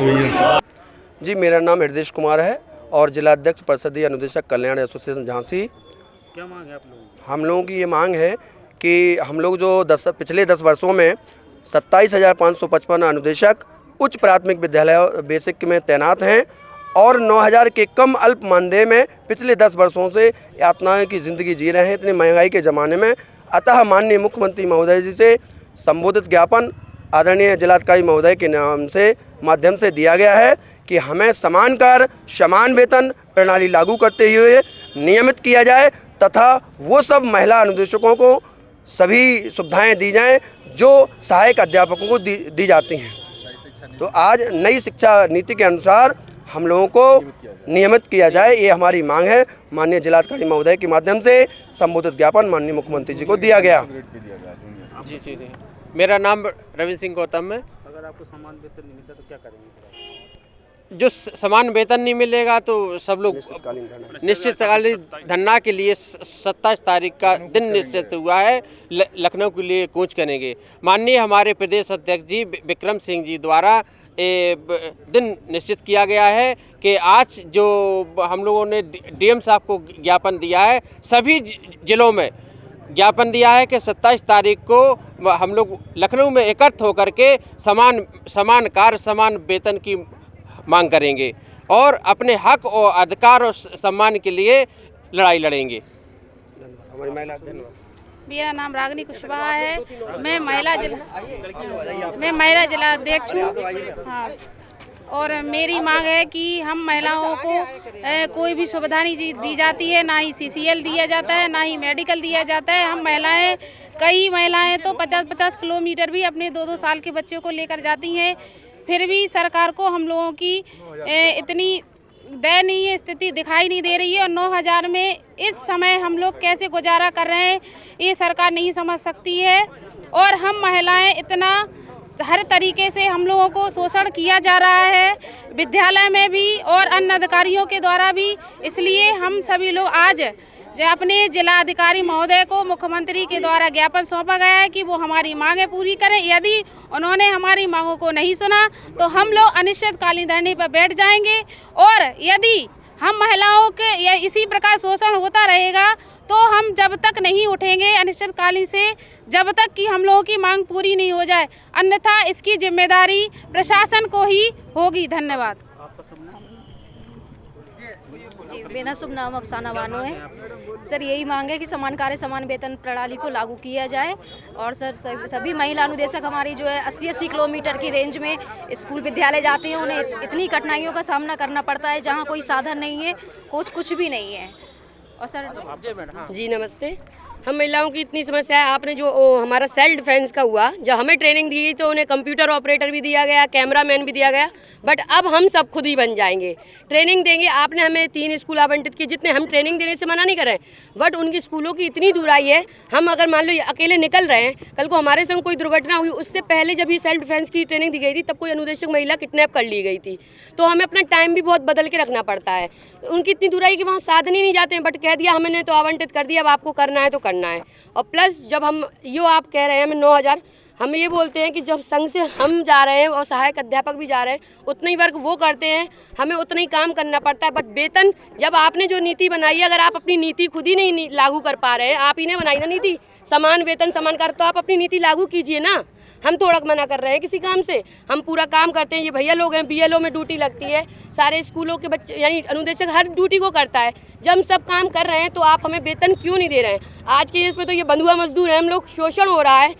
भैया। जी, मेरा नाम हृदय कुमार है और जिला अध्यक्ष परिषदीय अनुदेशक कल्याण एसोसिएशन झांसी। क्या मांग है आप लोगों की? हम लोगों की ये मांग है कि हम लोग जो पिछले 10 वर्षों में 27,555 अनुदेशक उच्च प्राथमिक विद्यालय बेसिक में तैनात हैं और 9,000 के कम अल्प मानदेय में पिछले 10 वर्षों से यातनाओं की ज़िंदगी जी रहे हैं इतनी महंगाई के ज़माने में। अतः माननीय मुख्यमंत्री महोदय जी से संबोधित ज्ञापन आदरणीय जिलाधिकारी महोदय के नाम से माध्यम से दिया गया है कि हमें समान कार्य समान वेतन प्रणाली लागू करते हुए नियमित किया जाए तथा वो सब महिला अनुदेशकों को सभी सुविधाएं दी जाएं जो सहायक अध्यापकों को दी जाती हैं। तो आज नई शिक्षा नीति के अनुसार हम लोगों को नियमित किया जाए, ये हमारी मांग है। माननीय जिलाधिकारी महोदय के माध्यम से संबोधित ज्ञापन माननीय मुख्यमंत्री जी को दिया गया। जी, मेरा नाम रविंद्र सिंह गौतम है। अगर आपको समान वेतन नहीं मिलता तो क्या करेंगे? जो समान वेतन नहीं मिलेगा तो सब लोग निश्चितकालीन धरना के लिए 27 तारीख का दिन निश्चित हुआ है, लखनऊ के लिए कूच करेंगे। माननीय हमारे प्रदेश अध्यक्ष जी विक्रम सिंह जी द्वारा दिन निश्चित किया गया है कि आज जो हम लोगों ने डीएम साहब को ज्ञापन दिया है, सभी जिलों में ज्ञापन दिया है कि 27 तारीख को हम लोग लखनऊ में एकत्र होकर के समान कार्य समान वेतन की मांग करेंगे और अपने हक और अधिकार और सम्मान के लिए लड़ाई लड़ेंगे। मेरा नाम रागिनी कुशवाहा है। मैं महिला जिला अध्यक्ष हूँ। हाँ, और मेरी मांग है कि हम महिलाओं को कोई भी सुविधा नहीं दी जाती है, ना ही CCL दिया जाता है, ना ही मेडिकल दिया जाता है। हम कई महिलाएं तो 50-50 किलोमीटर भी अपने 2-2 साल के बच्चों को लेकर जाती हैं। फिर भी सरकार को हम लोगों की इतनी दयनीय स्थिति दिखाई नहीं दे रही है और 9,000 में इस समय हम लोग कैसे गुजारा कर रहे हैं ये सरकार नहीं समझ सकती है। और हम महिलाएं इतना हर तरीके से हम लोगों को शोषण किया जा रहा है, विद्यालय में भी और अन्य अधिकारियों के द्वारा भी। इसलिए हम सभी लोग आज अपने जिलाधिकारी महोदय को मुख्यमंत्री के द्वारा ज्ञापन सौंपा गया है कि वो हमारी मांगें पूरी करें। यदि उन्होंने हमारी मांगों को नहीं सुना तो हम लोग अनिश्चितकालीन धरने पर बैठ जाएंगे और यदि हम महिलाओं के इसी प्रकार शोषण होता रहेगा तो हम जब तक नहीं उठेंगे अनिश्चितकालीन से, जब तक कि हम लोगों की मांग पूरी नहीं हो जाए, अन्यथा इसकी जिम्मेदारी प्रशासन को ही होगी। धन्यवाद। जी, मेरा शुभ नाम अफसाना बानो है। सर, यही मांग है कि समान कार्य समान वेतन प्रणाली को लागू किया जाए और सर सभी महिला अनुदेशक हमारी जो है 80-80 किलोमीटर की रेंज में स्कूल विद्यालय जाते हैं, उन्हें इतनी कठिनाइयों का सामना करना पड़ता है जहां कोई साधन नहीं है, कुछ भी नहीं है। और सर जी नमस्ते। हम महिलाओं की इतनी समस्या है, आपने जो हमारा सेल्फ डिफेंस का हुआ, जब हमें ट्रेनिंग दी गई तो उन्हें कंप्यूटर ऑपरेटर भी दिया गया, कैमरामैन भी दिया गया, बट अब हम सब खुद ही बन जाएंगे, ट्रेनिंग देंगे। आपने हमें 3 स्कूल आवंटित किए, जितने हम ट्रेनिंग देने से मना नहीं कर रहे हैं, बट उनकी स्कूलों की इतनी दूराई है। हम अगर मान लो अकेले निकल रहे हैं, कल को हमारे संग कोई दुर्घटना हुई, उससे पहले जब ये सेल्फ डिफेंस की ट्रेनिंग दी गई थी तब कोई अनुदेशक महिला किडनैप कर ली गई थी, तो हमें अपना टाइम भी बहुत बदल के रखना पड़ता है। उनकी इतनी दूराई कि वहाँ साधन ही नहीं जाते हैं, बट कह दिया हमने तो आवंटित कर दिया, अब आपको करना है तो करना है। और प्लस जब हम आप कह रहे हैं हमें 9,000, हम ये बोलते हैं कि जब संघ से हम जा रहे हैं और सहायक अध्यापक भी जा रहे हैं, उतना ही वर्क वो करते हैं, हमें उतना ही काम करना पड़ता है। बट वेतन, जब आपने जो नीति बनाई है, अगर आप अपनी नीति खुद ही नहीं लागू कर पा रहे हैं, आप ही ने बनाई ना नीति समान वेतन समान कर, तो आप अपनी नीति लागू कीजिए ना। हम थोड़ा मना कर रहे हैं किसी काम से, हम पूरा काम करते हैं। ये भैया लोग हैं, BLO में ड्यूटी लगती है, सारे स्कूलों के बच्चे यानी अनुदेशक हर ड्यूटी को करता है। जब हम सब काम कर रहे हैं तो आप हमें वेतन क्यों नहीं दे रहे हैं? आज के इसमें तो ये बंधुआ मजदूर है, हम लोग, शोषण हो रहा है।